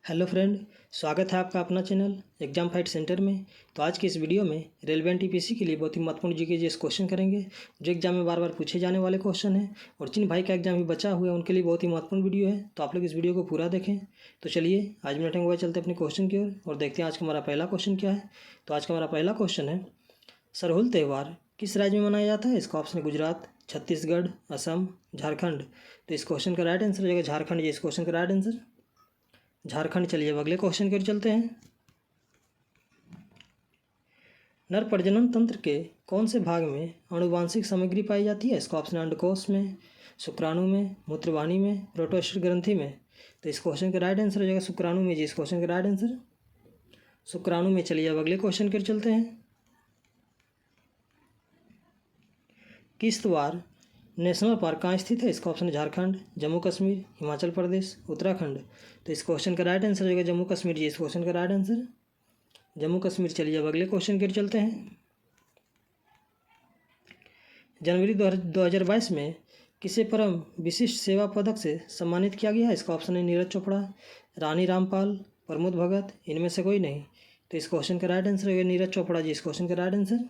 Hello friend, स्वागत है आपका अपना चैनल एग्जाम फाइट सेंटर में। तो आज की इस वीडियो में रेलेवेंट ईपीसी के लिए बहुत ही महत्वपूर्ण जीके जीएस क्वेश्चन करेंगे, जो एग्जाम में बार बार पूछे जाने वाले क्वेश्चन हैं और जिन भाई का एग्जाम भी बचा हुआ है उनके लिए बहुत ही महत्वपूर्ण वीडियो है। तो आप लोग इस वीडियो को पूरा देखें। तो चलिए आज मिनट में चलते अपने क्वेश्चन की ओर और देखते हैं आज का हमारा पहला क्वेश्चन क्या है। तो आज का हमारा पहला क्वेश्चन है, सरहुल त्यौहार किस राज्य में मनाया जाता है? इसका ऑप्शन है गुजरात, छत्तीसगढ़, असम, झारखंड। तो इस क्वेश्चन का राइट आंसर हो जाएगा झारखंड। ये इस क्वेश्चन का राइट आंसर झारखंड। चलिए अब अगले क्वेश्चन की ओर चलते हैं। नर प्रजनन तंत्र के कौन से भाग में आनुवांशिक सामग्री पाई जाती है? इसका ऑप्शन है अंडकोश में, शुक्राणु में, मूत्रवाहिनी में, प्रोटोस्टर ग्रंथि में। तो इस क्वेश्चन का राइट आंसर हो जाएगा शुक्राणु में। जी इस क्वेश्चन का राइट आंसर शुक्राणु में। चलिए अब अगले क्वेश्चन की ओर चलते हैं। किश्तवाड़ नेशनल पार्क कहाँ स्थित है? इसका ऑप्शन है झारखंड, जम्मू कश्मीर, हिमाचल प्रदेश, उत्तराखंड। तो इस क्वेश्चन का राइट आंसर होगा जम्मू कश्मीर। जी इस क्वेश्चन का राइट आंसर जम्मू कश्मीर। चलिए अब अगले क्वेश्चन की ओर चलते हैं। जनवरी 2022 में किसे परम विशिष्ट सेवा पदक से सम्मानित किया गया है? इसका ऑप्शन है नीरज चोपड़ा, रानी रामपाल, प्रमोद भगत, इनमें से कोई नहीं। तो इस क्वेश्चन का राइट आंसर होगा नीरज चोपड़ा। जी इस क्वेश्चन का राइट आंसर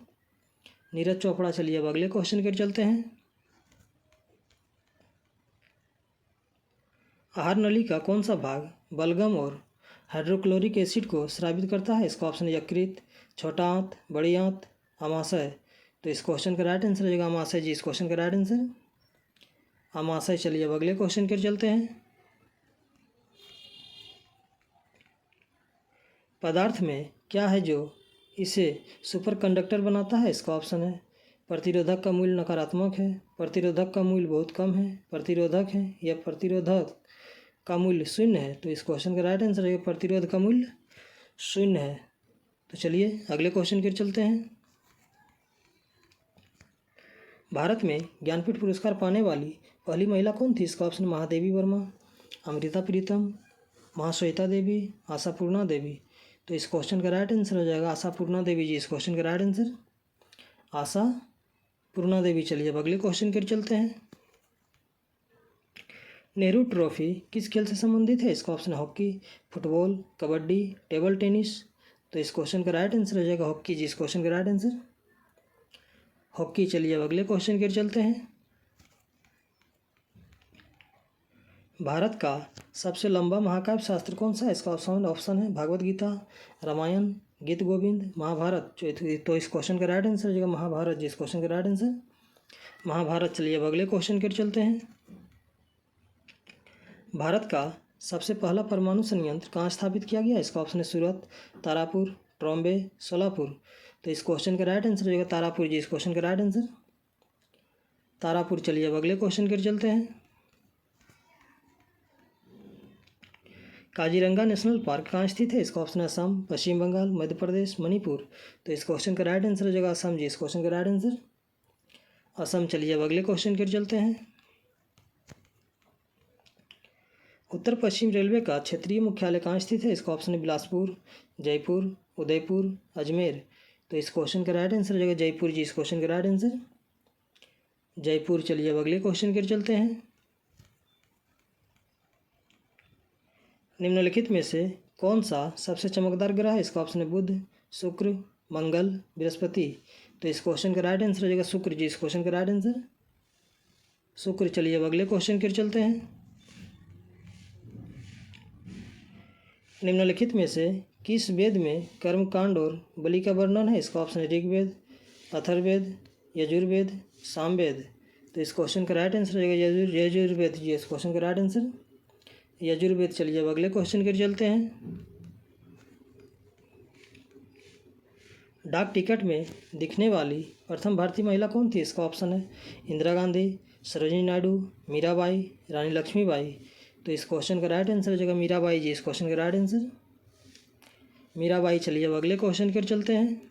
नीरज चोपड़ा। चलिए अब अगले क्वेश्चन की ओर चलते हैं। आहार नली का कौन सा भाग बलगम और हाइड्रोक्लोरिक एसिड को स्रावित करता है? इसका ऑप्शन है यकृत, छोटा आंत, बड़ी आंत, आमाशय। तो इस क्वेश्चन का राइट आंसर हो जाएगा आमाशय। जी इस क्वेश्चन का राइट आंसर आमाशय। चलिए अब अगले क्वेश्चन की ओर चलते हैं। पदार्थ में क्या है जो इसे सुपर कंडक्टर बनाता है? इसका ऑप्शन है प्रतिरोधक का मूल्य नकारात्मक है, प्रतिरोधक का मूल्य बहुत कम है, प्रतिरोधक है या प्रतिरोधक का मूल्य शून्य है। तो इस क्वेश्चन का राइट आंसर है प्रतिरोध का मूल्य शून्य है। तो चलिए अगले क्वेश्चन की ओर चलते हैं। भारत में ज्ञानपीठ पुरस्कार पाने वाली पहली महिला कौन थी? इसका ऑप्शन महादेवी वर्मा, अमृता प्रीतम, महाश्वेता देवी, आशापूर्णा देवी। तो इस क्वेश्चन का राइट आंसर हो जाएगा आशापूर्णा देवी। जी इस क्वेश्चन का राइट आंसर आशापूर्णा देवी। चलिए अब अगले क्वेश्चन की ओर चलते हैं। नेहरू ट्रॉफी किस खेल से संबंधित है? इसका option hockey, football, kabaddi, table tennis. तो इस क्वेश्चन का राइट आंसर हो जाएगा हॉकी। जी इस क्वेश्चन का राइट आंसर हॉकी। चलिए अब अगले क्वेश्चन की ओर चलते हैं। भारत का सबसे लंबा महाकाव्य शास्त्र कौन सा है? इसका ऑप्शन है भागवत गीता, रामायण, गीत गोविंद, महाभारत। तो इस क्वेश्चन का राइट आंसर हो जाएगा महाभारत। जी इस क्वेश्चन का राइट आंसर महाभारत। चलिए अब अगले क्वेश्चन की ओर चलते हैं। भारत का सबसे पहला परमाणु संयंत्र कहाँ स्थापित किया गया? इसका ऑप्शन है सूरत, तारापुर, ट्रॉम्बे, सोलापुर। तो इस क्वेश्चन का राइट आंसर हो जाएगा तारापुर। जी इस क्वेश्चन का राइट आंसर तारापुर। चलिए अब अगले क्वेश्चन की ओर चलते हैं। काजीरंगा नेशनल पार्क कहाँ स्थित है? इसका ऑप्शन है असम, पश्चिम बंगाल, मध्य प्रदेश, मणिपुर। तो इस क्वेश्चन का राइट आंसर हो जाएगा असम। जी इस क्वेश्चन का राइट आंसर असम। चलिए अब अगले क्वेश्चन की ओर चलते हैं। उत्तर पश्चिम रेलवे का क्षेत्रीय मुख्यालय कहाँ स्थित है? इसका ऑप्शन है बिलासपुर, जयपुर, उदयपुर, अजमेर। तो इस क्वेश्चन का राइट आंसर हो जाएगा जयपुर। जी इस क्वेश्चन का राइट आंसर जयपुर। चलिए अब अगले क्वेश्चन की ओर चलते हैं। निम्नलिखित में से कौन सा सबसे चमकदार ग्रह है? इसका ऑप्शन है बुध, शुक्र, मंगल, बृहस्पति। तो इस क्वेश्चन का राइट आंसर हो जाएगा शुक्र। जी इस क्वेश्चन का राइट आंसर शुक्र। चलिए अब अगले क्वेश्चन की ओर चलते हैं। निम्नलिखित में से किस वेद में कर्मकांड और बलि का वर्णन है? इसका ऑप्शन है ऋग्वेद, अथर्ववेद, यजुर्वेद, सामवेद। तो इस क्वेश्चन का राइट आंसर हो जाएगा यजुर्वेद। जी इस क्वेश्चन का राइट आंसर यजुर्वेद। चलिए अब अगले क्वेश्चन की ओर चलते हैं। डाक टिकट में दिखने वाली प्रथम भारतीय महिला कौन थी? इसका ऑप्शन है इंदिरा गांधी, सरोजिनी नायडू, मीराबाई, रानी लक्ष्मीबाई। तो इस क्वेश्चन का राइट आंसर हो जाएगा मीराबाई। जी इस क्वेश्चन का राइट आंसर मीराबाई। चलिए अब अगले क्वेश्चन की ओर चलते हैं।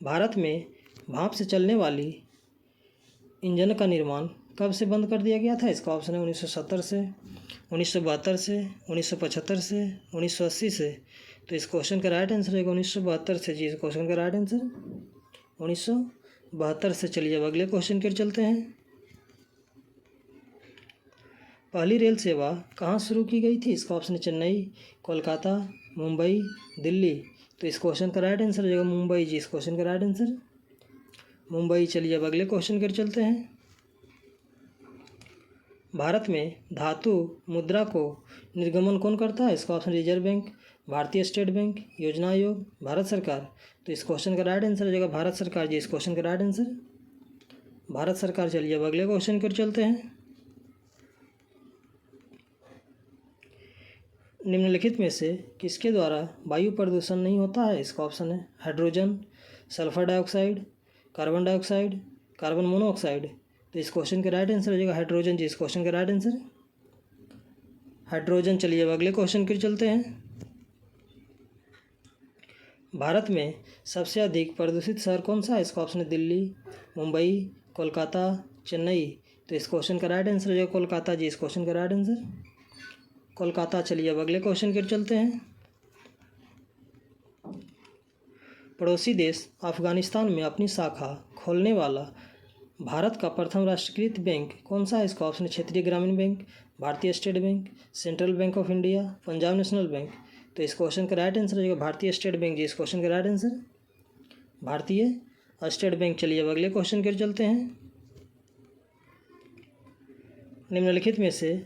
भारत में भाप से चलने वाली इंजन का निर्माण कब से बंद कर दिया गया था? इसका ऑप्शन है 1970 से, 1972 से, 1975 से, 1980 से। तो इस क्वेश्चन का राइट आंसर रहेगा 1972 से। जी इस क्वेश्चन का राइट आंसर 1972 से। चलिए अब अगले क्वेश्चन की ओर चलते हैं। पहली रेल सेवा कहाँ शुरू की गई थी? इसका ऑप्शन है चेन्नई, कोलकाता, मुंबई, दिल्ली। तो इस क्वेश्चन का राइट आंसर हो जाएगा मुंबई जी। इस क्वेश्चन का राइट आंसर मुंबई। चलिए अब अगले क्वेश्चन कर चलते हैं। भारत में धातु मुद्रा को निर्गमन कौन करता है? इसका ऑप्शन रिजर्व बैंक, भारतीय स्टेट बैंक, योजना आयोग, भारत सरकार। तो इस क्वेश्चन का राइट आंसर हो जाएगा भारत सरकार जी। इस क्वेश्चन का राइट आंसर भारत सरकार। चलिए अब अगले क्वेश्चन कर चलते हैं। निम्नलिखित में से किसके द्वारा वायु प्रदूषण नहीं होता है? इसका ऑप्शन है hydrogen, sulphur dioxide, carbon dioxide, carbon monoxide. तो इस क्वेश्चन का राइट आंसर हो जाएगा हाइड्रोजन जी। इस क्वेश्चन का राइट आंसर हाइड्रोजन। चलिए अब अगले क्वेश्चन की चलते हैं। भारत में सबसे अधिक प्रदूषित शहर कौन सा है? इसका ऑप्शन है दिल्ली, मुंबई, कोलकाता, चेन्नई। तो इस क्वेश्चन का राइट आंसर हो जाएगा कोलकाता जी। इस क्वेश्चन का राइट आंसर कोलकाता। चलिए अब अगले क्वेश्चन की चलते हैं। पड़ोसी देश अफगानिस्तान में अपनी शाखा खोलने वाला भारत का प्रथम राष्ट्रीयकृत बैंक कौन सा है? इसका ऑप्शन है क्षेत्रीय ग्रामीण बैंक, भारतीय state bank, central bank of India, Punjab national bank. तो इस क्वेश्चन का राइट आंसर हो जाएगा भारतीय स्टेट बैंक जी। इस क्वेश्चन का राइट आंसर भारतीय स्टेट बैंक। चलिए अब अगले क्वेश्चन की चलते हैं। निम्नलिखित में से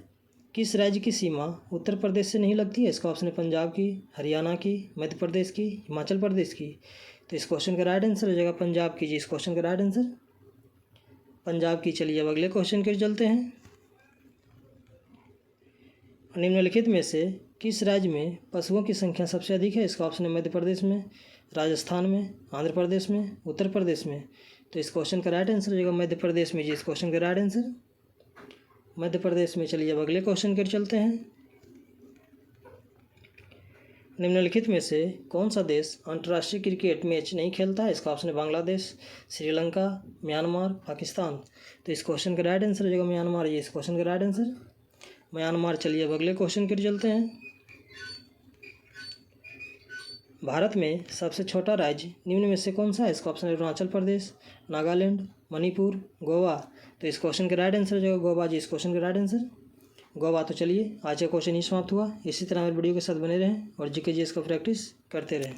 किस राज्य की सीमा उत्तर प्रदेश से नहीं लगती है? इसका ऑप्शन है पंजाब की, हरियाणा की, मध्य प्रदेश की, हिमाचल प्रदेश की। तो इस क्वेश्चन का राइट आंसर हो जाएगा पंजाब की जी। इस क्वेश्चन का राइट आंसर पंजाब की। चलिए अब अगले क्वेश्चन की चलते हैं। निम्नलिखित में से किस राज्य में पशुओं की संख्या सबसे अधिक है? इसका ऑप्शन है मध्य प्रदेश में, राजस्थान में, आंध्र प्रदेश में, उत्तर प्रदेश में। तो इस क्वेश्चन का राइट आंसर हो जाएगा मध्य प्रदेश में जी। इस क्वेश्चन का राइट आंसर मध्य प्रदेश में। चलिए अब अगले क्वेश्चन की चलते हैं। निम्नलिखित में से कौन सा देश अंतर्राष्ट्रीय क्रिकेट मैच नहीं खेलता है? इसका ऑप्शन है बांग्लादेश, श्रीलंका, म्यांमार, पाकिस्तान। तो इस क्वेश्चन का राइट आंसर हो जाएगा म्यांमार ये। इस क्वेश्चन का राइट आंसर म्यांमार। चलिए अब अगले क्वेश्चन की चलते हैं। भारत में सबसे छोटा राज्य निम्न में से कौन सा है? इसका ऑप्शन है अरुणाचल प्रदेश, नागालैंड, मणिपुर, गोवा। तो इस क्वेश्चन का राइट आंसर हो जाएगा गोवा जी। इस क्वेश्चन का राइट आंसर गोवा। तो चलिए आज का क्वेश्चन ही समाप्त हुआ। इसी तरह हमारे वीडियो के साथ बने रहें और जीके जीएस का प्रैक्टिस करते रहें।